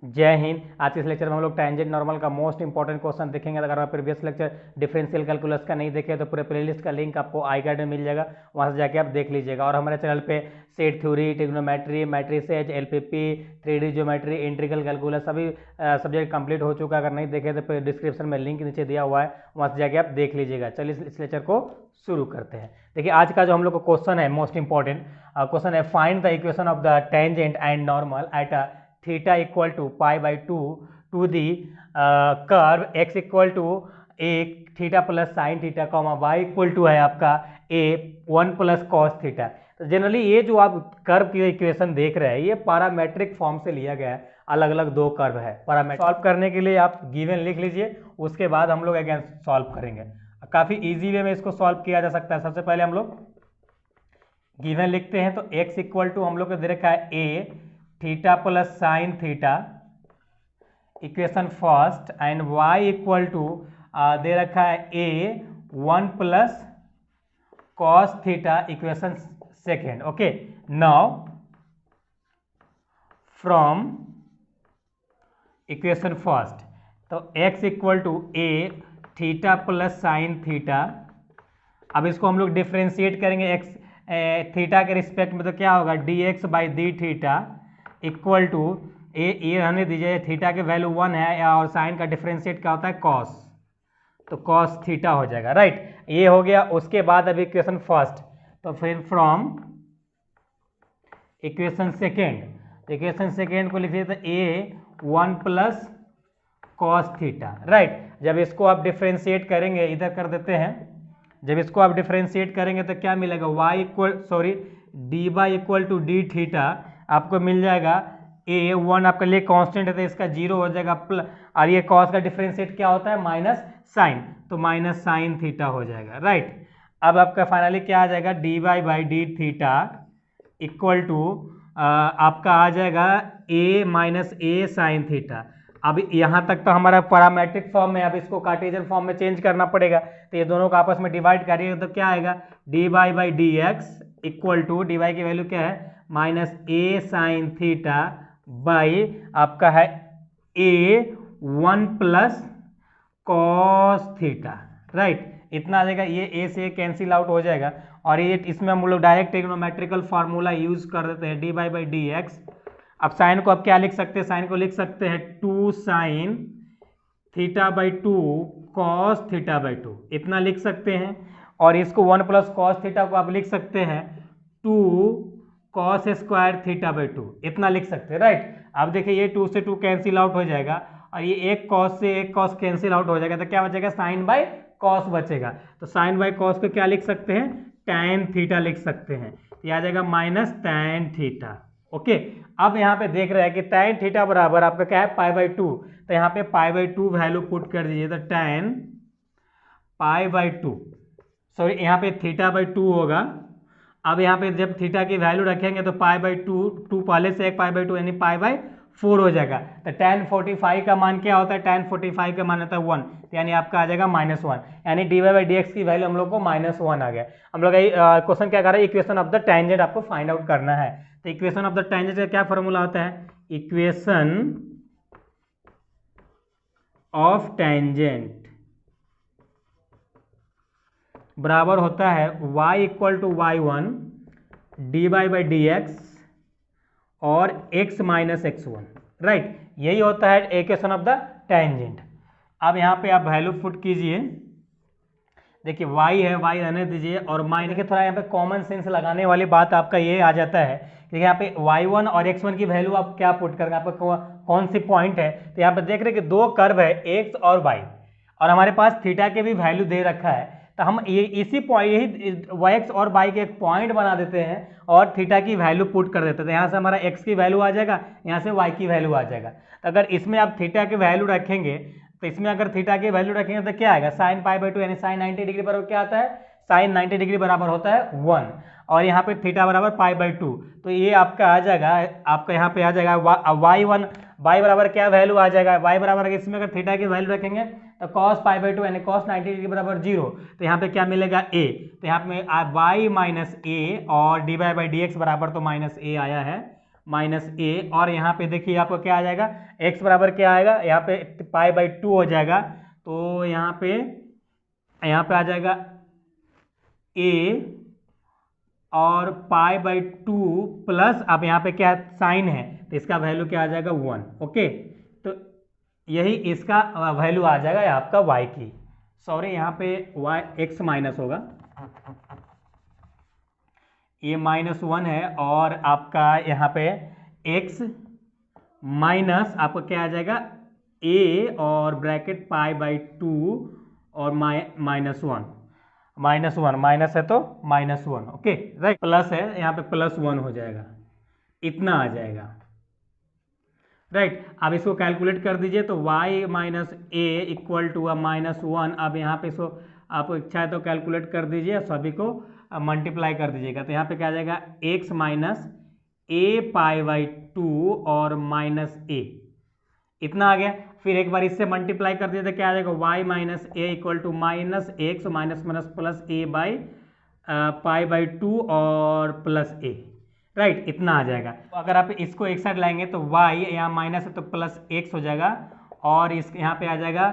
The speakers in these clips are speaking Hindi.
जय हिंद। आज के इस लेक्चर में हम लोग टेंजेंट नॉर्मल का मोस्ट इंपॉर्टेंट क्वेश्चन देखेंगे। अगर आप प्रीवियस लेक्चर डिफरेंशियल कैलकुलस का नहीं देखे तो पूरे प्लेलिस्ट का लिंक आपको आई कार्ड में मिल जाएगा, वहां से जाके आप देख लीजिएगा। और हमारे चैनल पे set theory, trigonometry, matrices, LPP, 3D geometry, integral calculus सभी सब्जेक्ट कंप्लीट हो चुका है। अगर नहीं देखे तो डिस्क्रिप्शन में लिंक नीचे दिया हुआ है, वहां से जाके आप देख लीजिएगा। चलिए इस लेक्चर को शुरू करते हैं। देखिए आज का जो हम लोग का क्वेश्चन है मोस्ट इंपॉर्टेंट क्वेश्चन है, find the equation of the tangent and normal at a theta equal to pi by two the curve x equal to a theta plus sine theta comma y equal to है आपका ए 1 प्लस कॉस थीटा। तो जनरली ये जो आप कर्व की इक्वेशन देख रहे हैं ये पैरामेट्रिक फॉर्म से लिया गया है। अलग अलग दो कर्व है। पैरामेट्रिक सॉल्व करने के लिए आप गिवन लिख लीजिए, उसके बाद हम लोग अगेन सॉल्व करेंगे। काफ़ी इजी वे में इसको सॉल्व किया जा सकता है। सबसे पहले हम लोग गिवन लिखते हैं तो x इक्वल टू हम लोग को दे रखा है a theta plus sine theta equation first and y equal to दे रखा है a 1 plus cos theta equation second. Okay, now from equation first तो x equal to a theta plus sine theta. अब इसको हम लोग डिफ्रेंशिएट करेंगे x थीटा के रिस्पेक्ट में, तो क्या होगा dx by d theta equal to ये रहने दीजिए, थीटा के वैल्यू 1 है और साइन का डिफ्रेंशिएट क्या होता है कॉस, तो कॉस थीटा हो जाएगा। राइट, ये हो गया। उसके बाद अब इक्वेशन फर्स्ट, तो फिर फ्रॉम इक्वेशन सेकेंड को लिखिए तो ए 1 प्लस कॉस थीटा। राइट, जब इसको आप डिफ्रेंशिएट करेंगे, इधर कर देते हैं, जब इसको आप डिफ्रेंशिएट करेंगे तो क्या मिलेगा d y equal to d theta आपको मिल जाएगा। ए 1 आपके लिए कांस्टेंट है तो इसका 0 हो जाएगा, और ये कॉस का डिफरेंशिएट क्या होता है माइनस साइन, तो माइनस साइन थीटा हो जाएगा। राइट, अब आपका फाइनली क्या आ जाएगा d y by d theta equal to आपका आ जाएगा a minus a sine theta. अब यहाँ तक तो हमारा पैरामेट्रिक फॉर्म में, अब इसको कार्टेशियन फॉर्म में चेंज करना पड़ेगा, तो ये दोनों को आपस में डिवाइड करिएगा तो क्या आएगा d y by d x equal to d y की वैल्यू क्या है minus a sine theta by आपका है a 1 plus cos theta. Right, इतना आ जाएगा। ये ए से कैंसिल आउट हो जाएगा और ये इसमें हम लोग डायरेक्ट ट्रिग्नोमेट्रिकल फार्मूला यूज कर देते हैं, d y by d x. अब साइन को आप क्या लिख सकते हैं, साइन को लिख सकते हैं 2 sign theta by 2 cos theta by 2, इतना लिख सकते हैं। और इसको 1 प्लस कॉस थीटा को आप लिख सकते हैं 2 कॉस स्क्वायर थीटा बाई 2, इतना लिख सकते हैं। राइट, अब देखिए ये 2 से 2 कैंसिल आउट हो जाएगा और ये एक कॉस से एक कॉस कैंसिल आउट हो जाएगा, तो क्या बचेगा साइन बाई कॉस बचेगा। तो साइन बाई कॉस को क्या लिख सकते हैं टैन थीटा लिख सकते हैं, ये आ जाएगा माइनस टैन थीटा। ओके, अब यहाँ पे देख रहे हैं कि टैन थीटा बराबर आपका क्या है पाई बाई 2, तो यहाँ पे पाई बाई 2 वैल्यू पुट कर दीजिए, तो टैन पाई बाई 2 सॉरी यहाँ पे थीटा बाई 2 होगा। अब यहाँ पे जब थीटा की वैल्यू रखेंगे तो पाई बाई 2 पहले से एक पाई बाई 2 यानी पाई बाई 4 हो जाएगा। तो tan 45 का मान क्या होता है, tan 45 का मान होता है 1, यानी आपका आ जाएगा -1, यानी d y by d x की वैल्यू हम लोग को -1 आ गया। हम लोग क्वेश्चन क्या कर रहे हैं, इक्वेशन ऑफ द टेंजेंट आपको फाइंड आउट करना है। तो इक्वेशन ऑफ द टेंजेंट का क्या फॉर्मूला होता है, इक्वेशन ऑफ टेंजेंट बराबर होता है y equal to y1 d y by d x और x माइनस x1। राइट, यही होता है इक्वेशन ऑफ द टेंजेंट। अब यहाँ पे आप वैल्यू पुट कीजिए, देखिए y है, y रहने दीजिए, और माइनस के थोड़ा यहाँ पे कॉमन सेंस लगाने वाली बात आपका ये आ जाता है कि यहाँ पे y1 और x1 की वैल्यू आप क्या पुट करेंगे, आपका कौन सी पॉइंट है। तो यहाँ पे देख रहे हैं कि दो कर्व है x और y, और हमारे पास थीटा के भी वैल्यू दे रखा है, तो हम ये इसी पॉइंट यही x और y के एक पॉइंट बना देते हैं और थीटा की वैल्यू पुट कर देते हैं। तो यहाँ से हमारा x की वैल्यू आ जाएगा, यहाँ से y की वैल्यू आ जाएगा। तो अगर इसमें आप थीटा की वैल्यू रखेंगे, तो इसमें अगर थीटा की वैल्यू रखेंगे तो क्या आएगा साइन पाई बाई 2, यानी साइन 90 डिग्री बराबर क्या आता है साइन 90 डिग्री बराबर होता है 1, और यहाँ पे थीटा बराबर पाई बाई 2, तो ये आपका आ जाएगा, आपका यहाँ पे आ जाएगा y1 y बराबर क्या वैल्यू आ जाएगा, y बराबर इसमें अगर थीटा की वैल्यू रखेंगे तो cos पाई बाई 2 यानी cos 90 डिग्री बराबर 0, तो यहाँ पे क्या मिलेगा a, तो यहाँ पे y माइनस ए और d y by d x बराबर तो माइनस ए आया है, माइनस ए, और यहाँ पे देखिए आपको क्या आ जाएगा, x बराबर क्या आएगा, यहाँ पे π/2 हो जाएगा, तो यहाँ पे आ जाएगा a और π/2 प्लस, अब यहाँ पे क्या साइन है तो इसका वैल्यू क्या आ जाएगा 1। ओके, तो यही इसका वैल्यू आ जाएगा आपका y की, सॉरी यहाँ पे x माइनस होगा, ये -1 है, और आपका यहाँ पे x माइनस आपका क्या आ जाएगा a और ब्रैकेट π/2 और -1, माइनस है तो -1। ओके राइट, प्लस है यहाँ पे +1 हो जाएगा, इतना आ जाएगा। राइट, अब इसको कैलकुलेट कर दीजिए तो y minus a equal to -1। अब यहाँ पे इसको आप इच्छा है तो कैलकुलेट कर दीजिए, सभी को मल्टीप्लाई कर दीजिएगा, तो यहाँ पे क्या आ जाएगा x माइनस a π/2 और -a, इतना आ गया। फिर एक बार इससे मल्टीप्लाई कर दिया तो क्या आ जाएगा y minus a equal to -x minus plus a by π/2 और प्लस a। राइट, इतना आ जाएगा। तो अगर आप इसको एक साइड लाएंगे तो y यहाँ माइनस है तो प्लस x हो जाएगा, और इस यहाँ पे आ जाएगा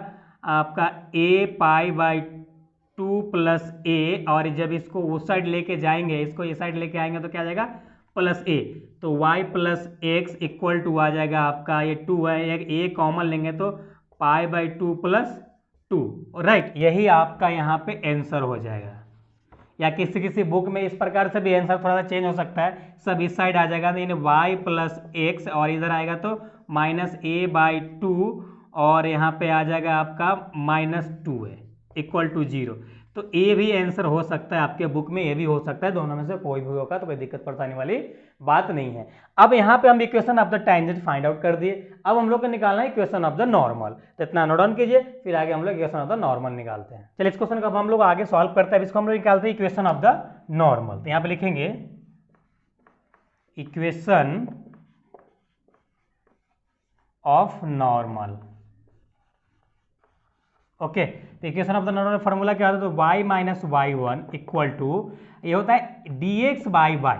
आपका a π/2 प्लस a, और जब इसको उस साइड लेके जाएंगे, इसको इस साइड लेके आएंगे तो क्या आ जाएगा प्लस a, तो y plus x equal to आ जाएगा आपका, ये 2 है, एक a कॉमन लेंगे तो π/2 प्लस 2। राइट, यही आपका यहाँ पे आंसर हो जाएगा, या किसी किसी बुक में इस प्रकार से भी आंसर थोड़ा सा चेंज हो सकता है, सब इस साइड आ जाएगा, यानी y प्लस एक्स, और इधर आएगा तो -a/2, और यहाँ पे आ जाएगा आपका -2 है इक्वल टू 0। तो ये भी आंसर हो सकता है आपके बुक में, ये भी हो सकता है, दोनों में से कोई भी होगा, तो कोई दिक्कत परेशानी वाली बात नहीं है। अब यहाँ पे हम equation of the tangent find out कर दिए, अब हम लोग को निकालना है इक्वेशन ऑफ द नॉर्मल, तो इतना नोट डाउन कीजिए, फिर आगे हम लोग इक्वेशन ऑफ द नॉर्मल निकालते हैं। चलिए इस क्वेश्चन को हम लोग आगे सॉल्व करते हैं। इसको हम लोग निकालते हैं इक्वेशन ऑफ द नॉर्मल, तो यहाँ पे लिखेंगे इक्वेशन ऑफ नॉर्मल। ओके, तो equation of the normal formula क्या होता है, तो y minus y1 equal to, ये होता है dx बाई वाई,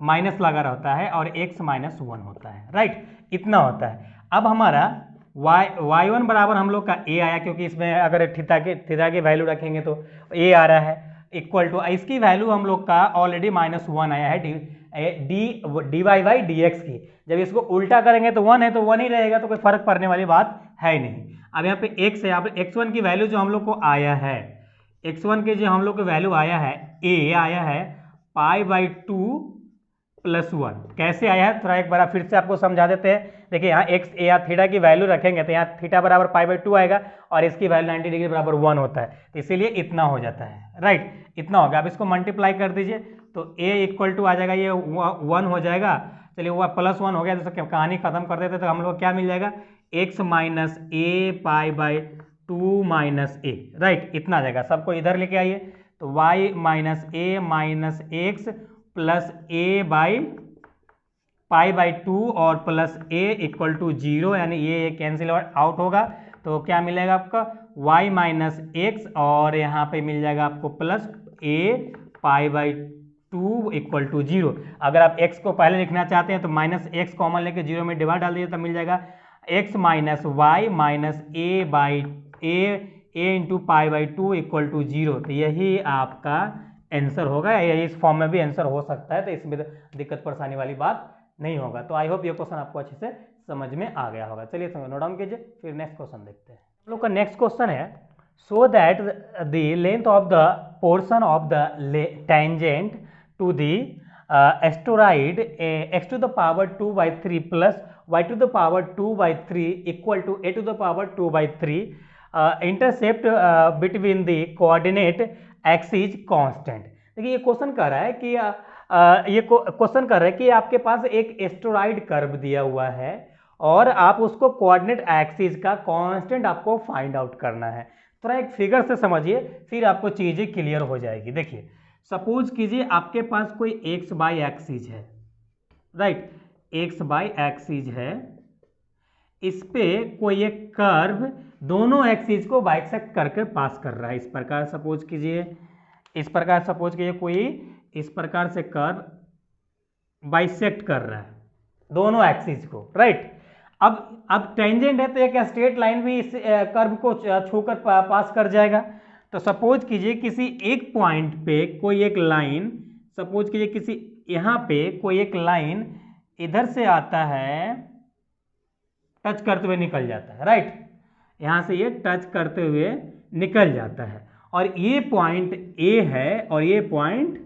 माइनस लगा रहता है और x माइनस 1 होता है। राइट, इतना होता है। अब हमारा y1 बराबर हम लोग का a आया, क्योंकि इसमें अगर थीटा की वैल्यू रखेंगे तो a आ रहा है, इक्वल टू इसकी वैल्यू हम लोग का ऑलरेडी -1 आया है dy बाई dx की। जब इसको उल्टा करेंगे तो 1 है तो 1 ही रहेगा, तो कोई फर्क पड़ने वाली बात है नहीं। अब यहाँ पे x है, यहाँ पे x1 की वैल्यू जो हम लोग को आया है, x1 के जो हम लोग को वैल्यू आया है a आया है π/2 प्लस 1। कैसे आया है थोड़ा एक बार फिर से आपको समझा देते हैं। देखिए यहाँ x या थीटा की वैल्यू रखेंगे तो यहाँ थीटा बराबर π/2 आएगा, और इसकी वैल्यू 90 डिग्री बराबर 1 होता है, तो इसीलिए इतना हो जाता है। राइट, इतना होगा। अब इसको मल्टीप्लाई कर दीजिए तो a इक्वल टू आ जाएगा, ये 1 हो जाएगा। चलिए वो +1 हो गया, तो कहानी खत्म कर देते तो हम लोग क्या मिल जाएगा, x minus a π/2 minus a। Right, इतना आ जाएगा। सबको इधर लेके आइए, तो y minus a minus x plus a by π/2 और प्लस a इक्वल टू 0, यानी ये कैंसिल आउट होगा, तो क्या मिलेगा आपका y माइनस एक्स, और यहाँ पे मिल जाएगा आपको प्लस a π/2 इक्वल टू 0। अगर आप x को पहले लिखना चाहते हैं तो -x कॉमन लेके 0 में डिवाइड डाल दीजिए, तो मिल जाएगा x minus y minus a into π/2 equal to 0। तो यही आपका आंसर होगा, यही इस फॉर्म में भी आंसर हो सकता है, तो इसमें दिक्कत परेशानी वाली बात नहीं होगा। तो आई होप ये क्वेश्चन आपको अच्छे से समझ में आ गया होगा। चलिए नोट डाउन कीजिए, फिर नेक्स्ट क्वेश्चन देखते हैं। हम लोग का नेक्स्ट क्वेश्चन है, so that the length of the portion of the tangent to the astroid x to the power 2/3 plus y to the power 2/3 equal to a to the power 2/3 intercept between the coordinate axis constant. देखिए ये क्वेश्चन कर रहा है कि ये क्वेश्चन कर रहा है कि आपके पास एक एस्टोरॉइड कर्व दिया हुआ है और आप उसको कोऑर्डिनेट एक्सिस का कांस्टेंट आपको फाइंड आउट करना है। थोड़ा एक फिगर से समझिए, फिर आपको चीजें क्लियर हो जाएगी। देखिए सपोज कीजिए आपके पास कोई एक्स बाई एक्सिस है, राइट, एक्स बाई एक्सिस है, इस पे कोई एक कर्व दोनों एक्सिस को बाइसेक्ट करके पास कर रहा है। इस प्रकार सपोज कीजिए, इस प्रकार सपोज कीजिए कोई इस प्रकार से कर्व बाइसेक्ट कर रहा है, दोनों एक्सिस को, राइट। अब टेंजेंट है तो एक स्ट्रेट लाइन भी इस कर्व को छूकर पास कर जाएगा। तो सपोज कीजिए किसी एक पॉइंट पे कोई एक लाइन, सपोज कीजिए किसी यहाँ पे कोई एक लाइन इधर से आता है, टच करते हुए निकल जाता है, राइट। यहाँ से ये टच करते हुए निकल जाता है और ये पॉइंट ए है और ये पॉइंट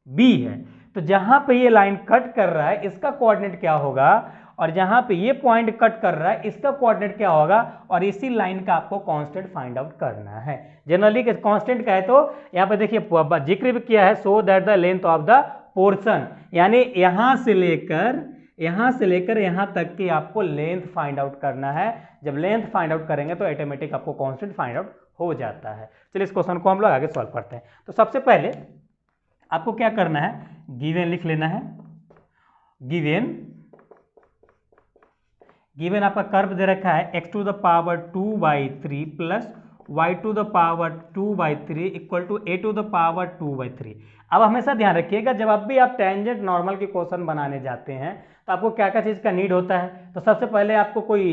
बी है। तो जहां पे ये लाइन कट कर रहा है इसका कोऑर्डिनेट क्या होगा, और जहां पे ये पॉइंट कट कर रहा है इसका कोऑर्डिनेट क्या होगा, और इसी लाइन का आपको कांस्टेंट फाइंड आउट करना है। जनरली कांस्टेंट का है तो यहाँ पे देखिए जिक्र भी किया है, so that the length of the portion, यानी यहां से लेकर यहां तक की आपको लेंथ फाइंड आउट करना है। जब लेंथ फाइंड आउट करेंगे तो ऑटोमेटिक आपको कांस्टेंट फाइंड आउट हो जाता है। चलिए इस क्वेश्चन को हम लोग आगे सॉल्व करते हैं। तो सबसे पहले आपको क्या करना है, गिवन लिख लेना है। गिवन आपका कर्व दे रखा है x to the power 2/3 plus y to the power 2/3 equal to a to the power 2/3। अब हमेशा ध्यान रखिएगा जब आप भी टेंजेंट नॉर्मल के क्वेश्चन बनाने जाते हैं तो आपको क्या क्या चीज़ का नीड होता है। तो सबसे पहले आपको कोई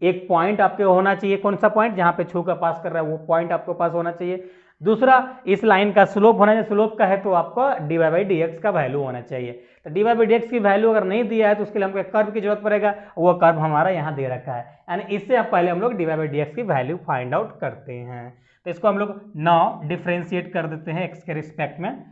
एक पॉइंट आपके होना चाहिए, कौन सा पॉइंट, जहाँ पे छू का पास कर रहा है वो पॉइंट आपके पास होना चाहिए। दूसरा, इस लाइन का स्लोप होना चाहिए, स्लोप का है तो आपको dy/dx का वैल्यू होना चाहिए। तो dy/dx की वैल्यू अगर नहीं दिया है तो उसके लिए हमको एक कर्व की जरूरत पड़ेगा, वो कर्व हमारा यहाँ दे रखा है, यानी इससे अब पहले हम लोग dy/dx की वैल्यू फाइंड आउट करते हैं। तो इसको हम लोग नाउ डिफ्रेंशिएट कर देते हैं x के रिस्पेक्ट में।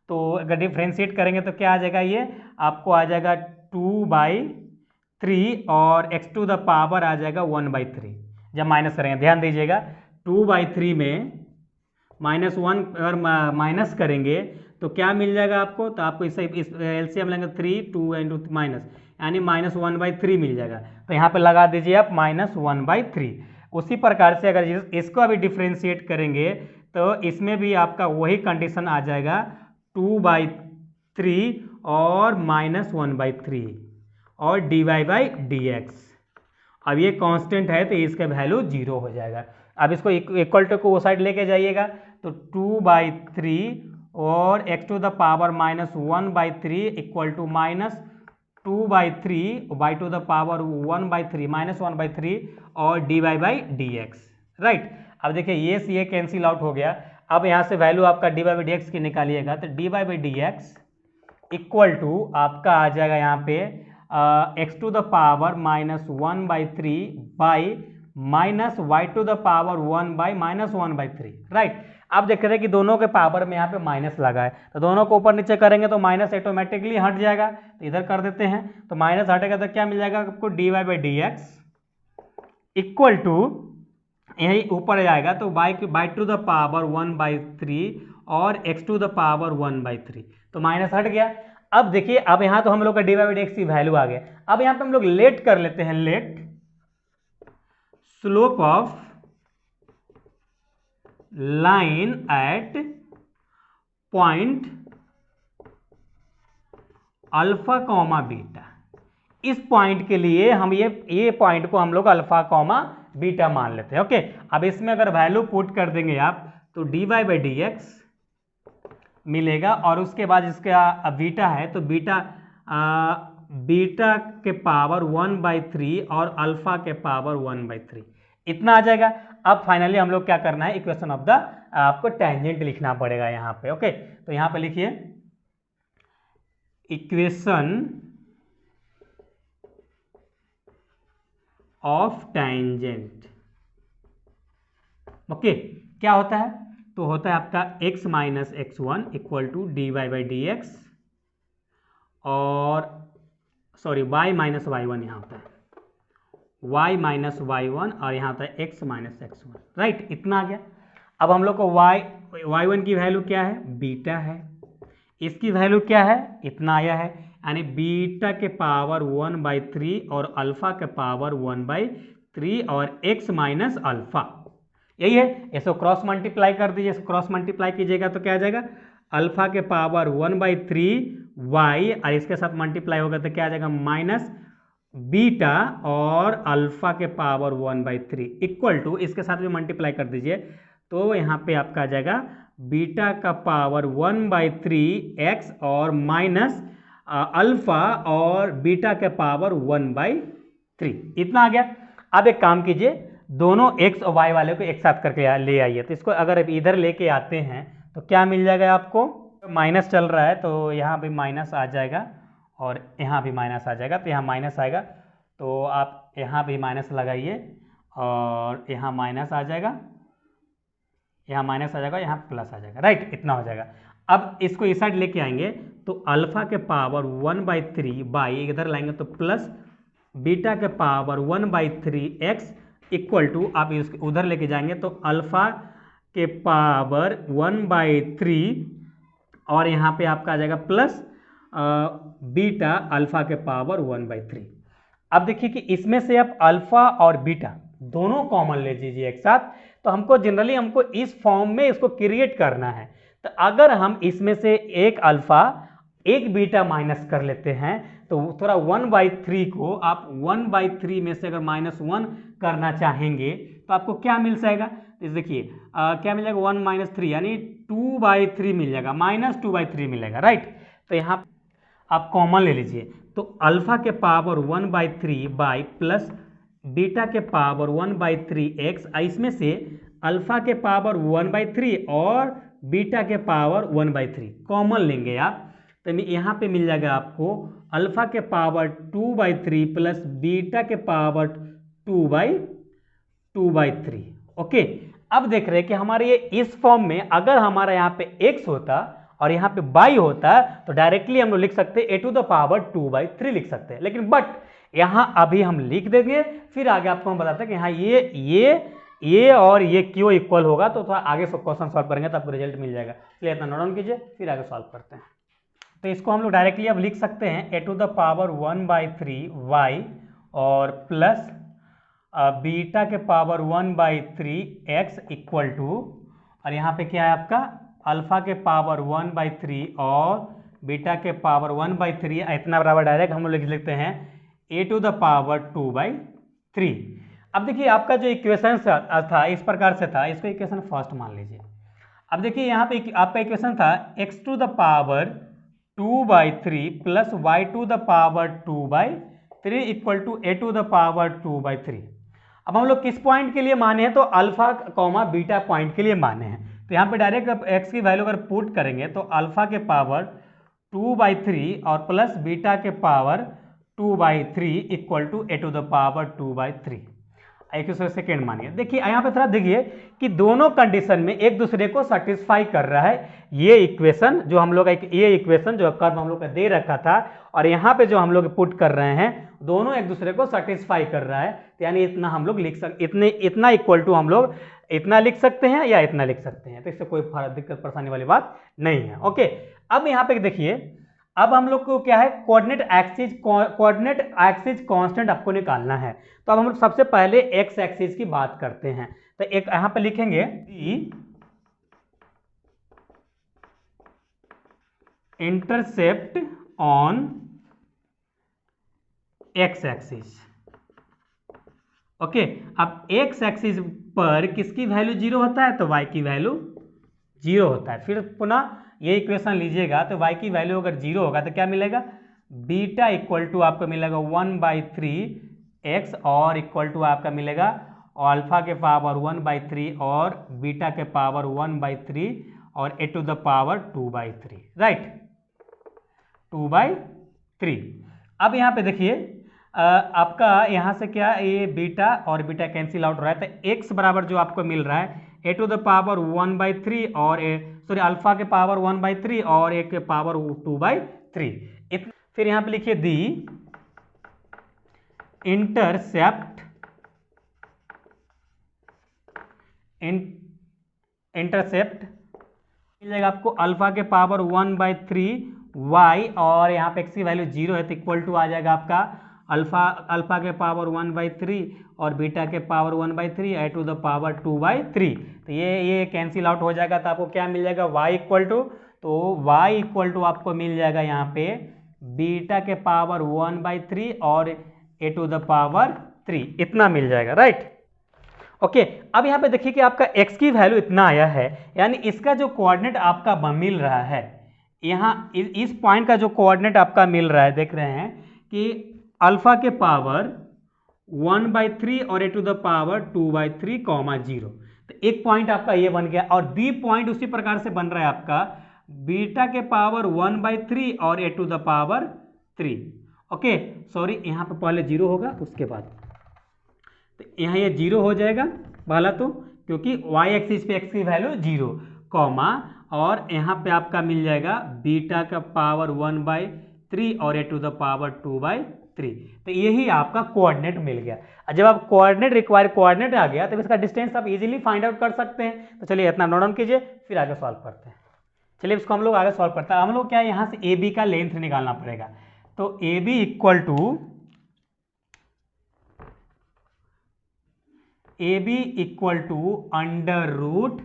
तो अगर डिफ्रेंशिएट करेंगे तो क्या आ जाएगा, ये आपको आ जाएगा 2/3 और x टू द पावर आ जाएगा 1/3। जब माइनस करेंगे ध्यान दीजिएगा, 2/3 में -1 अगर माइनस करेंगे तो क्या मिल जाएगा आपको, तो आपको इस एलसीएम लेंगे 3 2 इंटू माइनस, यानी -1/3 मिल जाएगा। तो यहाँ पे लगा दीजिए आप -1/3। उसी प्रकार से अगर इसको अभी डिफ्रेंशिएट करेंगे तो इसमें भी आपका वही कंडीशन आ जाएगा, 2/3 और -1/3 और dy/dx। अब ये कांस्टेंट है तो इसका वैल्यू 0 हो जाएगा। अब इसको इक्वल टू को वो साइड लेके जाइएगा तो 2/3 और x to the power -1/3 equal to -2/3 y to the power 1/3 -1/3 और dy/dx, राइट। अब देखिए ये से ये कैंसिल आउट हो गया। अब यहाँ से वैल्यू आपका dy/dx की निकालिएगा तो dy/dx इक्वल टू आपका आ जाएगा यहाँ पे x to the power -1/3 by -y to the power 1/-1/3, right. आप देख रहे हैं कि दोनों के पावर में यहाँ पे माइनस लगा है, तो दोनों को ऊपर नीचे करेंगे तो माइनस ऑटोमेटिकली हट जाएगा। तो इधर कर देते हैं तो माइनस हटेगा तो क्या मिल जाएगा आपको, dy/dx इक्वल टू यही ऊपर जाएगा तो y टू द पावर 1/3 और x टू द पावर 1/3, तो माइनस हट गया। अब देखिए अब यहाँ तो हम लोग का dy/dx की वैल्यू आ गया। अब यहाँ पे हम लोग लेट कर लेते हैं, let slope of line at point alpha comma beta. इस पॉइंट के लिए हम ये पॉइंट को हम लोग अल्फा कॉमा बीटा मान लेते हैं, ओके। अब इसमें अगर वैल्यू पुट कर देंगे आप तो dy/dx मिलेगा और उसके बाद इसका बीटा है तो बीटा के पावर 1/3 और अल्फा के पावर 1/3 इतना आ जाएगा। अब फाइनली हम लोग क्या करना है, इक्वेशन ऑफ द आपको टेंजेंट लिखना पड़ेगा यहाँ पे, ओके। तो यहाँ पे लिखिए इक्वेशन ऑफ टेंजेंट, ओके। क्या होता है, तो होता है आपका x minus x1 equal to dy/dx और सॉरी y माइनस y1 यहाँ होता है y माइनस y1 और यहाँ होता है x माइनस x1, राइट। इतना आ गया। अब हम लोग को y1 की वैल्यू क्या है, बीटा है, इसकी वैल्यू क्या है, इतना आया है, यानी बीटा के पावर 1/3 और अल्फा के पावर 1/3 और x माइनस अल्फा, यही है। इसको क्रॉस मल्टीप्लाई कर दीजिए, क्रॉस मल्टीप्लाई कीजिएगा तो क्या आ जाएगा, अल्फा के पावर 1/3 y और इसके साथ मल्टीप्लाई होगा तो क्या आ जाएगा, माइनस बीटा और अल्फा के पावर 1/3 इक्वल टू इसके साथ भी मल्टीप्लाई कर दीजिए तो यहाँ पे आपका आ जाएगा बीटा का पावर 1/3 x और माइनस अल्फा और बीटा के पावर 1/3, इतना आ गया। अब एक काम कीजिए, दोनों एक्स और वाई वाले को एक साथ करके ले आइए। तो इसको अगर इधर लेके आते हैं तो क्या मिल जाएगा आपको, माइनस चल रहा है तो यहाँ भी माइनस आ जाएगा और यहाँ भी माइनस आ जाएगा। तो यहाँ माइनस आएगा तो आप यहाँ भी माइनस लगाइए और यहाँ माइनस आ जाएगा, यहाँ माइनस आ जाएगा, यहाँ प्लस आ जाएगा, राइट, इतना हो जाएगा। अब इसको इस साइड लेके आएंगे तो अल्फा के पावर 1/3 बाई इधर लाएंगे तो प्लस बीटा के पावर 1/3 एक्स इक्वल टू, आप इसको उधर लेके जाएंगे तो अल्फा के पावर 1/3 और यहाँ पे आपका आ जाएगा प्लस बीटा अल्फा के पावर 1/3। अब देखिए कि इसमें से आप अल्फा और बीटा दोनों कॉमन ले लीजिए एक साथ। तो हमको जनरली हमको इस फॉर्म में इसको क्रिएट करना है। तो अगर हम इसमें से एक अल्फा एक बीटा माइनस कर लेते हैं तो थोड़ा 1/3 को आप 1/3 में से अगर -1 करना चाहेंगे तो आपको क्या मिल जाएगा, देखिए क्या मिल जाएगा, 1 - 3 यानी 2/3 मिल जाएगा, -2/3 मिलेगा, राइट। तो यहाँ आप कॉमन ले लीजिए तो अल्फा के पावर 1/3 बाई प्लस बीटा के पावर 1/3 एक्स, इसमें से अल्फा के पावर 1/3 और बीटा के पावर 1/3 कॉमन लेंगे आप। तो यहाँ पे मिल जाएगा आपको अल्फा के पावर 2/3 प्लस बीटा के पावर 2/3। ओके, अब देख रहे हैं कि हमारे ये इस फॉर्म में अगर हमारा यहाँ पे x होता और यहाँ पे y होता तो डायरेक्टली हम लोग लिख सकते a टू द पावर 2/3 लिख सकते हैं, लेकिन बट यहाँ अभी हम लिख देंगे, फिर आगे आपको हम बताते हैं कि हाँ ये और ये क्यों इक्वल होगा। तो थोड़ा आगे सब क्वेश्चन सॉल्व करेंगे तो आपको रिजल्ट मिल जाएगा, इसलिए इतना नोट डाउन कीजिए, फिर आगे सॉल्व करते हैं। तो इसको हम लोग डायरेक्टली अब लिख सकते हैं a to the power 1/3 y और प्लस बीटा के पावर 1/3 x इक्वल टू, और यहाँ पे क्या है आपका अल्फा के पावर 1/3 और बीटा के पावर 1/3, इतना बराबर डायरेक्ट हम लोग लिख लेते हैं a टू द पावर 2/3। अब देखिए आपका जो इक्वेशन था इस प्रकार से था, इसको इक्वेशन फर्स्ट मान लीजिए। अब देखिए यहाँ पे आपका इक्वेशन था x to the power 2/3 plus y to the power 2/3 equal to a to the power 2/3। अब हम लोग किस पॉइंट के लिए माने हैं, तो अल्फा कॉमा बीटा पॉइंट के लिए माने हैं। तो यहाँ पे डायरेक्ट x की वैल्यू अगर पुट करेंगे तो अल्फा के पावर 2/3 और प्लस बीटा के power 2/3 equal to a to the power 2/3। एक सेकेंड मानिए, देखिए यहाँ पे थोड़ा देखिए कि दोनों कंडीशन में एक दूसरे को सेटिस्फाई कर रहा है। ये इक्वेशन जो हम लोग ये इक्वेशन जो कर्व हम लोग का दे रखा था और यहाँ पे जो हम लोग पुट कर रहे हैं दोनों एक दूसरे को सेटिस्फाई कर रहा है। तो यानी इतना हम लोग लिख सकते, इतना इक्वल टू हम लोग इतना लिख सकते हैं या इतना लिख सकते हैं। तो इससे कोई दिक्कत परेशानी वाली बात नहीं है। ओके, अब यहाँ पे देखिए अब हम लोग को क्या है, कोऑर्डिनेट एक्सिस कांस्टेंट आपको निकालना है। तो अब हम लोग सबसे पहले एक्स एक्सिस की बात करते हैं। तो एक यहां पे लिखेंगे intercept on x axis. Okay, अब एक्स एक्सिस पर किसकी वैल्यू 0 होता है, तो y की वैल्यू 0 होता है। फिर पुनः ये इक्वेशन लीजिएगा तो y की वैल्यू अगर 0 होगा तो क्या मिलेगा, बीटा इक्वल टू आपको मिलेगा 1/3 x और इक्वल टू आपका मिलेगा अल्फा के पावर 1/3 और बीटा के पावर 1/3 और a to the power 2/3, right, 2/3। अब यहाँ पे देखिए आपका यहाँ से क्या ये बीटा और बीटा कैंसिल आउट हो रहा है। तो x बराबर जो आपको मिल रहा है a टू द पावर 1/3 और अल्फा के पावर 1/3 और a के पावर 2/3। फिर यहाँ पे लिखिए दी इंटरसेप्ट मिल जाएगा आपको अल्फा के पावर 1/3 y और यहाँ पे x की वैल्यू 0 है तो इक्वल टू आ जाएगा आपका अल्फा के पावर 1/3 और बीटा के power 1/3 a to the power 2/3। तो ये कैंसिल आउट हो जाएगा तो आपको क्या मिल जाएगा y इक्वल टू, तो y इक्वल टू आपको मिल जाएगा यहाँ पे बीटा के पावर 1/3 और a टू द पावर 3, इतना मिल जाएगा, राइट। ओके, अब यहाँ पे देखिए कि आपका x की वैल्यू इतना आया है, यानी इसका जो कोऑर्डिनेट आपका मिल रहा है यहाँ इस पॉइंट का जो कोऑर्डिनेट आपका मिल रहा है, देख रहे हैं कि अल्फा के पावर 1/3 और a⁻² 2/3, 0। तो एक पॉइंट आपका ये बन गया, और बी पॉइंट उसी प्रकार से बन रहा है आपका बीटा के पावर 1/3 और a⁻3। ओके, सॉरी, यहाँ पे पहले 0 होगा, उसके बाद तो यहाँ ये 0 हो जाएगा पहला, तो क्योंकि y एक्सिस पे x की वैल्यू 0, कॉमा, और यहाँ पे आपका मिल जाएगा बीटा का पावर 1/3 और a⁻²/3। तो यही आपका कोऑर्डिनेट मिल गया। जब आप कोऑर्डिनेट आ गया, तब इसका डिस्टेंस आप इजीली फाइंड आउट कर सकते हैं। तो चलिए इतना नोट डाउन कीजिए, फिर आगे सॉल्व करते हैं। चलिए इसको हम लोग आगे सॉल्व करते हैं। हम लोग क्या है, यहाँ से ए बी का लेंथ निकालना पड़ेगा। तो A B equal to under root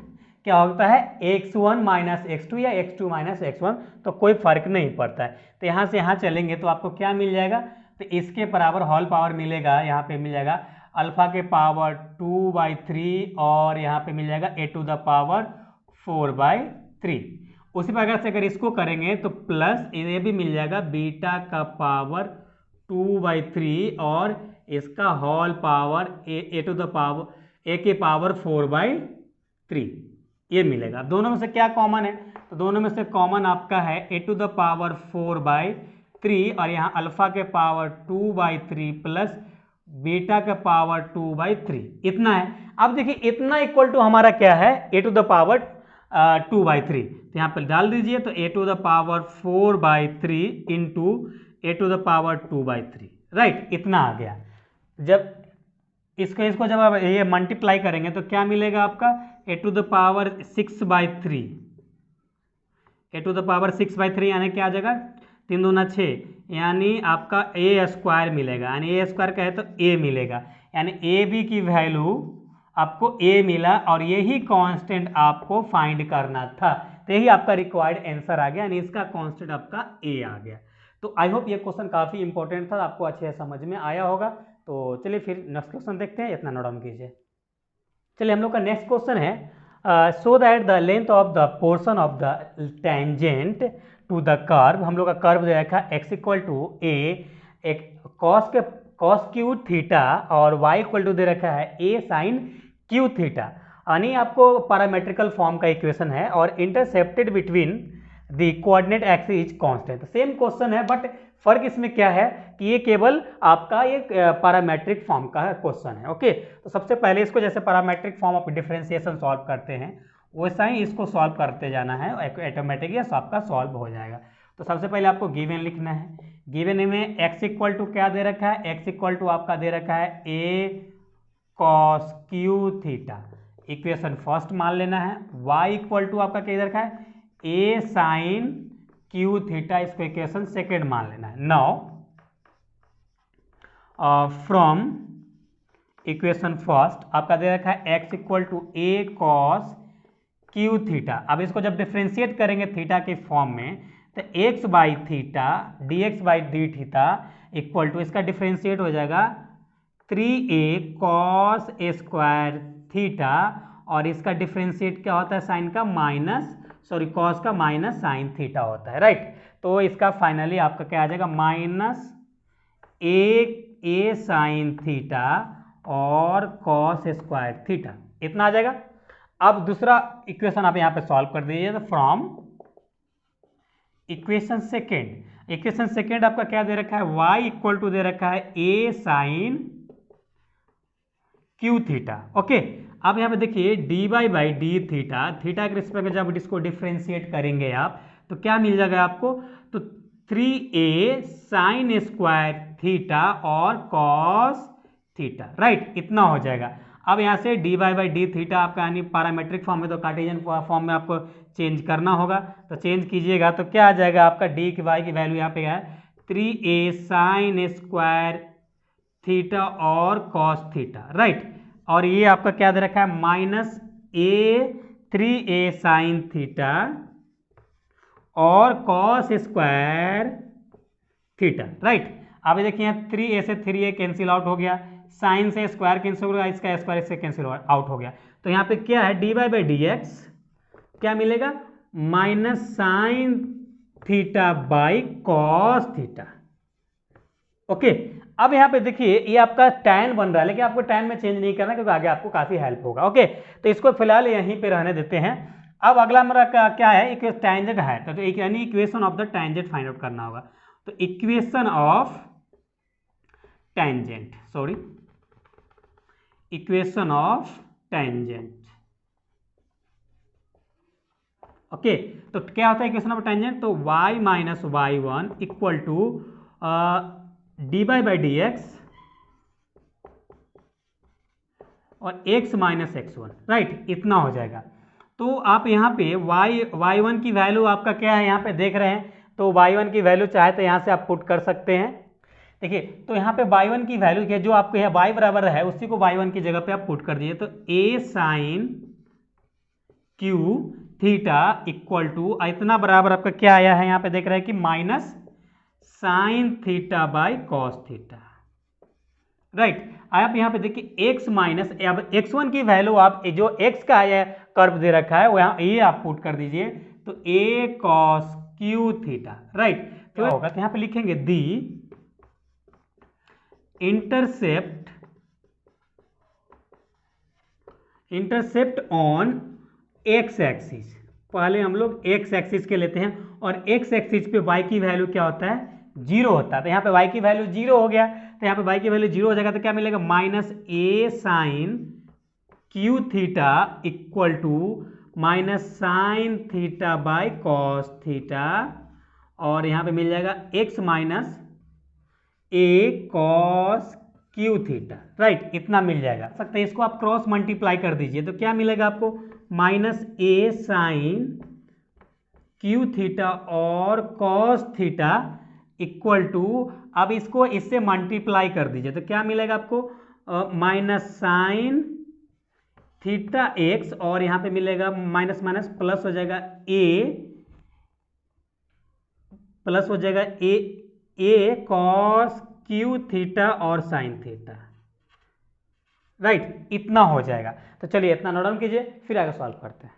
क्या होता है, x1 माइनस x2 या x2 माइनस x1, तो कोई फर्क नहीं पड़ता है। तो यहाँ से यहाँ चलेंगे तो आपको क्या मिल जाएगा, तो इसके बराबर होल पावर मिलेगा, यहाँ पे मिल जाएगा अल्फा के पावर 2/3 और यहाँ पे मिल जाएगा a⁻4/3। उसी प्रकार से अगर इसको करेंगे तो प्लस ये भी मिल जाएगा बीटा का पावर 2/3 और इसका होल पावर a⁻4/3 ये मिलेगा। दोनों में से क्या कॉमन है, तो दोनों में से कॉमन आपका है a⁻4/3 और यहाँ अल्फा के पावर 2/3 प्लस बीटा का पावर 2/3, इतना है। अब देखिए इतना इक्वल टू हमारा क्या है, a⁻2/3, तो यहाँ पर डाल दीजिए, तो a⁻4/3 इंटू a⁻2/3, राइट, इतना आ गया। जब इसको जब आप ये मल्टीप्लाई करेंगे तो क्या मिलेगा आपका, a⁻6/3, a⁻6/3 यानी क्या आ जाएगा, 3 दूना 6, यानी आपका a² मिलेगा, यानी a² कहे तो a मिलेगा, यानी ए बी की वैल्यू आपको a मिला, और यही कांस्टेंट आपको फाइंड करना था। तो यही आपका रिक्वायर्ड आंसर आ गया, यानी इसका कांस्टेंट आपका a आ गया। तो आई होप ये क्वेश्चन काफ़ी इंपॉर्टेंट था, आपको अच्छे से समझ में आया होगा। तो चलिए फिर नेक्स्ट क्वेश्चन देखते हैं, इतना नोट डाउन कीजिए। चलिए हम लोग का नेक्स्ट क्वेश्चन है, so that the length of the portion of the tangent to the curve, हम लोग का कर्व दे रखा है x इक्वल टू a एक cos क्यू थीटा और y इक्वल टू दे रखा है a साइन क्यू थीटा, यानी आपको पैरामेट्रिकल फॉर्म का इक्वेशन है, और intercepted between the coordinate axis is constant. Same question है, बट फर्क इसमें क्या है कि ये केवल आपका एक पैरामेट्रिक फॉर्म का क्वेश्चन है। ओके, तो सबसे पहले इसको जैसे parametric form of differentiation solve करते हैं, वैसा ही इसको सॉल्व करते जाना है, ऑटोमेटिक ये आपका सॉल्व हो जाएगा। तो सबसे पहले आपको गिवन लिखना है। गिवन में x इक्वल टू क्या दे रखा है, x इक्वल टू आपका दे रखा है a cos cube theta, equation first मान लेना है। y इक्वल टू आपका क्या दे रखा है, a साइन क्यू थीटा, इसको इक्वेशन सेकेंड मान लेना है। नाउ फ्रॉम इक्वेशन फर्स्ट आपका दे रखा है x equal to a cos cube theta. अब इसको जब डिफ्रेंशिएट करेंगे थीटा के फॉर्म में, तो x by theta dx by d theta equal to इसका डिफ्रेंशिएट हो जाएगा 3a cos स्क्वायर थीटा, और इसका डिफ्रेंशिएट क्या होता है, साइन का कॉस का माइनस साइन थीटा होता है, राइट। तो इसका फाइनली आपका क्या आ जाएगा, माइनस a साइन थीटा और कॉस स्क्वायर थीटा, इतना आ जाएगा। अब दूसरा इक्वेशन आप यहाँ पे सॉल्व कर दीजिए, तो फ्रॉम इक्वेशन सेकेंड आपका क्या दे रखा है, y इक्वल टू दे रखा है a sine cube theta. Okay, अब यहाँ पे देखिए dy by d theta, theta के रिस्पेक्ट में जब इसको डिफ्रेंशिएट करेंगे आप, तो क्या मिल जाएगा आपको, तो 3a साइन स्क्वायर थीटा और कॉस थीटा, राइट, इतना हो जाएगा। अब यहाँ से dy बाई डी थीटा आपका यानी पैरामेट्रिक फॉर्म में, तो कार्टेशियन फॉर्म में आपको चेंज करना होगा, तो चेंज कीजिएगा तो क्या आ जाएगा आपका, डी की वाई की वैल्यू यहाँ पे है 3a साइन स्क्वायर थीटा और कॉस थीटा, राइट। और ये आपका क्या दे रखा है, minus a 3a sine theta और कॉस स्क्वायर थीटा, राइट। अब देखिए 3a से 3a कैंसिल आउट हो गया, साइन से स्क्वायर कैंसिल हो गया, इसका स्क्वायर इससे कैंसिल आउट हो गया, तो यहाँ पे क्या है, dy बाई डी एक्स क्या मिलेगा, minus sine theta by cos theta. Okay, अब यहाँ पे देखिए ये आपका tan बन रहा है, लेकिन आपको tan में चेंज नहीं करना क्योंकि आगे आपको काफी हेल्प होगा। ओके, तो इसको फिलहाल यहीं पे रहने देते हैं। अब अगला मेरा क्या है, एक टेंजेंट है, तो एक यानी equation of the tangent find out करना होगा। तो equation of tangent, sorry, equation of tangent. Okay, तो क्या होता है इक्वेशन ऑफ टेंजेंट, तो y minus y one equal to d y by d x और x minus x one, right, इतना हो जाएगा। तो आप यहाँ पे y1 की वैल्यू आपका क्या है यहाँ पे देख रहे हैं, तो y1 की वैल्यू चाहे तो यहाँ से आप पुट कर सकते हैं। देखिए, तो यहाँ पे y1 की वैल्यू क्या, जो आपको यहाँ y बराबर है उसी को y1 की जगह पे आप पुट कर दीजिए। तो a sine cube theta equal to इतना बराबर आपका क्या आया है यहाँ पे देख रहे हैं कि minus sine theta by cos theta, right. आप यहाँ पे देखिए x माइनस, अब x1 की वैल्यू आप जो x का है कर्व दे रखा है वो यहाँ ये आप पुट कर दीजिए, तो a cos q theta, right. तो होगा, तो यहाँ पे लिखेंगे दी इंटरसेप्ट ऑन x एक्सिस। पहले हम लोग x एक्सिस के लेते हैं और x एक्सिस पे y की वैल्यू क्या होता है, जीरो होता है। तो यहाँ पे y की वैल्यू जीरो हो गया, तो यहाँ पे y की वैल्यू जीरो हो जाएगा, तो क्या मिलेगा, minus a sine cube theta equal to minus sine theta by cos theta, और यहाँ पे मिल जाएगा x minus a cos cube theta, right, इतना मिल जाएगा। सकते हैं इसको आप क्रॉस मल्टीप्लाई कर दीजिए, तो क्या मिलेगा आपको, minus a sine cube theta और कॉस थीटा इक्वल टू, अब इसको इससे मल्टीप्लाई कर दीजिए, तो क्या मिलेगा आपको, माइनस साइन थीटा एक्स, और यहाँ पे मिलेगा माइनस माइनस प्लस हो जाएगा प्लस हो जाएगा ए कॉस क्यू थीटा और साइन थीटा, राइट, इतना हो जाएगा। तो चलिए इतना नोट डाउन कीजिए, फिर आगे सॉल्व करते हैं।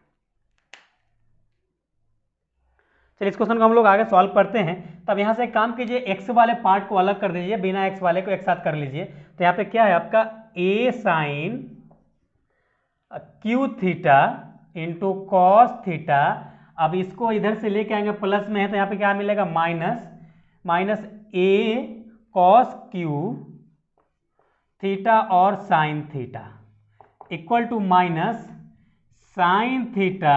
चलिए इस क्वेश्चन को हम लोग आगे सॉल्व करते हैं। तब यहाँ से एक काम कीजिए, x वाले पार्ट को अलग कर दीजिए, बिना x वाले को एक साथ कर लीजिए। तो यहाँ पे क्या है आपका a sine cube theta into cos theta, अब इसको इधर से लेके आएंगे प्लस में है, तो यहाँ पे क्या मिलेगा, minus a cos cube theta और sine theta equal to minus sine theta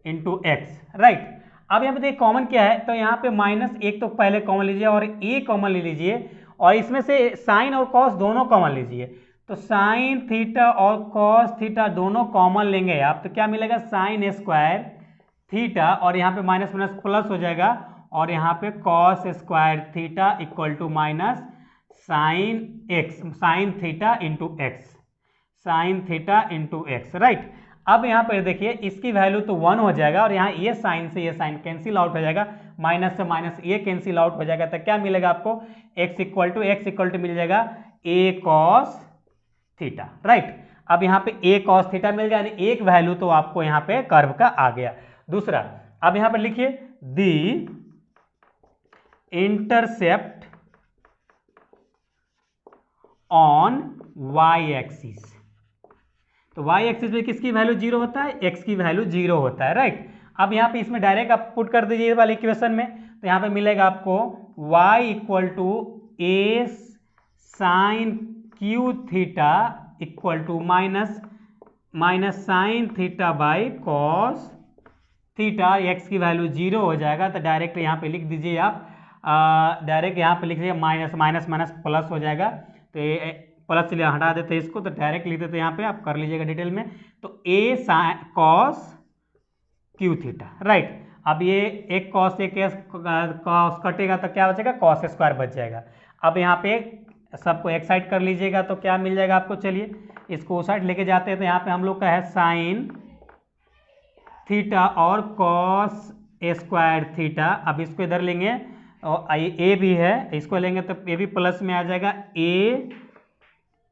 into x, right. अब यहाँ पे देखिए कॉमन क्या है, तो यहाँ पे माइनस एक तो पहले कॉमन लीजिए और a कॉमन ले लीजिए, और इसमें से साइन और कॉस दोनों कॉमन लीजिए। तो साइन थीटा और कॉस थीटा दोनों कॉमन लेंगे आप, तो क्या मिलेगा, साइन स्क्वायर थीटा, और यहाँ पे माइनस माइनस प्लस हो जाएगा, और यहाँ पे cos square theta equal to minus sine theta into x, sine theta into x, right. अब यहाँ पर देखिए इसकी वैल्यू तो 1 हो जाएगा, और यहाँ ये साइन से ये साइन कैंसिल आउट हो जाएगा, माइनस से माइनस ये कैंसिल आउट हो जाएगा, तो क्या मिलेगा आपको, x इक्वल टू मिल जाएगा a कॉस थीटा, राइट। अब यहाँ पे a कॉस थीटा मिल गया, यानी एक वैल्यू तो आपको यहाँ पे कर्व का आ गया। दूसरा, अब यहाँ पर लिखिए दी इंटरसेप्ट ऑन y एक्सिस। तो y एक्सिस पे किसकी वैल्यू जीरो होता है, x की वैल्यू जीरो होता है, राइट। अब यहाँ पे इसमें डायरेक्ट आप पुट कर दीजिए वाले इक्वेशन में, तो यहाँ पे मिलेगा आपको y equal to a sine cube theta equal to minus sine theta by cos theta, x की वैल्यू जीरो हो जाएगा, तो डायरेक्ट यहाँ पे लिख दीजिए आप, डायरेक्ट यहाँ पे लिख दीजिए माइनस माइनस प्लस हो जाएगा, तो ये प्लस चलिए हटा देते हैं इसको, तो डायरेक्ट लिख देते हैं यहाँ पे, आप कर लीजिएगा डिटेल में। तो a sine cos cube theta, right. अब ये एक कॉस एक कॉस कटेगा तो क्या बचेगा, कॉस स्क्वायर बच जाएगा। अब यहाँ पे सबको एक साइड कर लीजिएगा, तो क्या मिल जाएगा आपको, चलिए इसको उस साइड लेके जाते हैं, तो यहाँ पे हम लोग का है साइन थीटा और कॉस स्क्वायर थीटा। अब इसको इधर लेंगे, और ए भी है, इसको लेंगे तो ए भी प्लस में आ जाएगा,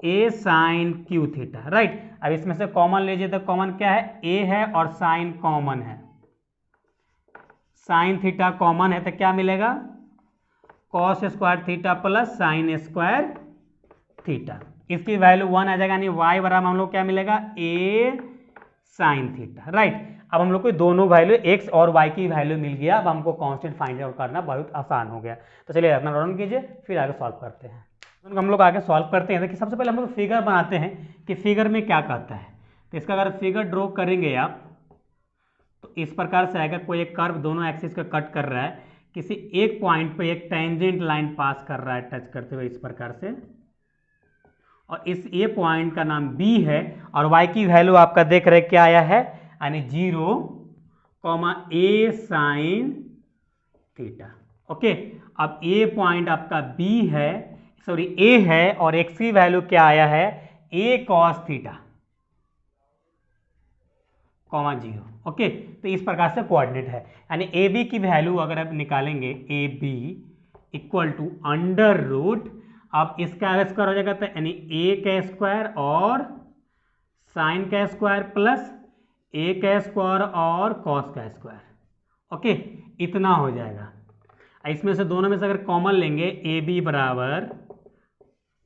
ए साइन क्यू थीटा, राइट। अब इसमें से कॉमन लीजिए, तो कॉमन क्या है, ए है और साइन कॉमन है, साइन थीटा कॉमन है तो क्या मिलेगा, cos square theta plus sine square theta. इसकी वैल्यू 1 आ जाएगा, यानी y बराबर हम लोग क्या मिलेगा, a साइन थीटा। राइट, अब हम लोग को दोनों वैल्यू x और y की वैल्यू मिल गया। अब हमको कांस्टेंट फाइंड आउट करना बहुत आसान हो गया। तो चलिए अपना रन कीजिए, फिर आगे सॉल्व करते हैं। तो हम लोग आगे सॉल्व करते हैं। देखिए सबसे पहले हम लोग फिगर बनाते हैं कि फिगर में क्या कहता है। तो इसका अगर फिगर ड्रॉ करेंगे आप तो इस प्रकार से आएगा, कोई एक कर्व दोनों एक्सिस का कट कर रहा है, किसी एक पॉइंट पे एक टेंजेंट लाइन पास कर रहा है टच करते हुए इस प्रकार से, और इस ए पॉइंट का नाम बी है, और वाई की वैल्यू आपका देख रहे क्या आया है, यानी 0, ए साइन थीटा। ओके, अब ए पॉइंट आपका बी है, सॉरी ए है, और एक्स की वैल्यू क्या आया है, ए कॉस थीटा, 0। ओके, तो इस प्रकार से कोऑर्डिनेट है, यानी ए बी की वैल्यू अगर आप निकालेंगे, A B equal to under root, अब इसका स्क्वायर हो जाएगा तो यानी ए का स्क्वायर और साइन का स्क्वायर प्लस ए का स्क्वायर और कॉस का स्क्वायर। ओके, इतना हो जाएगा। इसमें से दोनों में से अगर कॉमन लेंगे, ए बी बराबर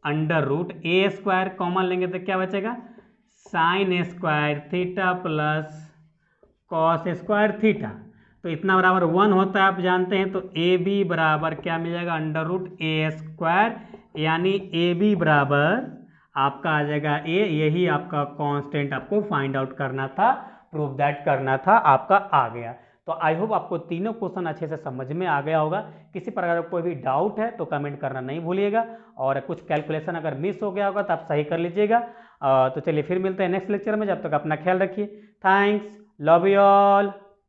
अंडर रूट ए स्क्वायर कॉमन लेंगे तो क्या बचेगा, sine square theta plus cos square theta. तो इतना बराबर 1 होता है, आप जानते हैं। तो ए बी बराबर क्या मिल जाएगा, अंडर रूट ए स्क्वायर, यानी ए बी बराबर आपका आ जाएगा ए। यही आपका कांस्टेंट आपको फाइंड आउट करना था, प्रूव दैट करना था, आपका आ गया। तो आई होप आपको तीनों क्वेश्चन अच्छे से समझ में आ गया होगा। किसी प्रकार का कोई भी डाउट है तो कमेंट करना नहीं भूलिएगा, और कुछ कैलकुलेशन अगर मिस हो गया होगा तो आप सही कर लीजिएगा। तो चलिए फिर मिलते हैं नेक्स्ट लेक्चर में, जब तक अपना ख्याल रखिए। Thanks, love you all.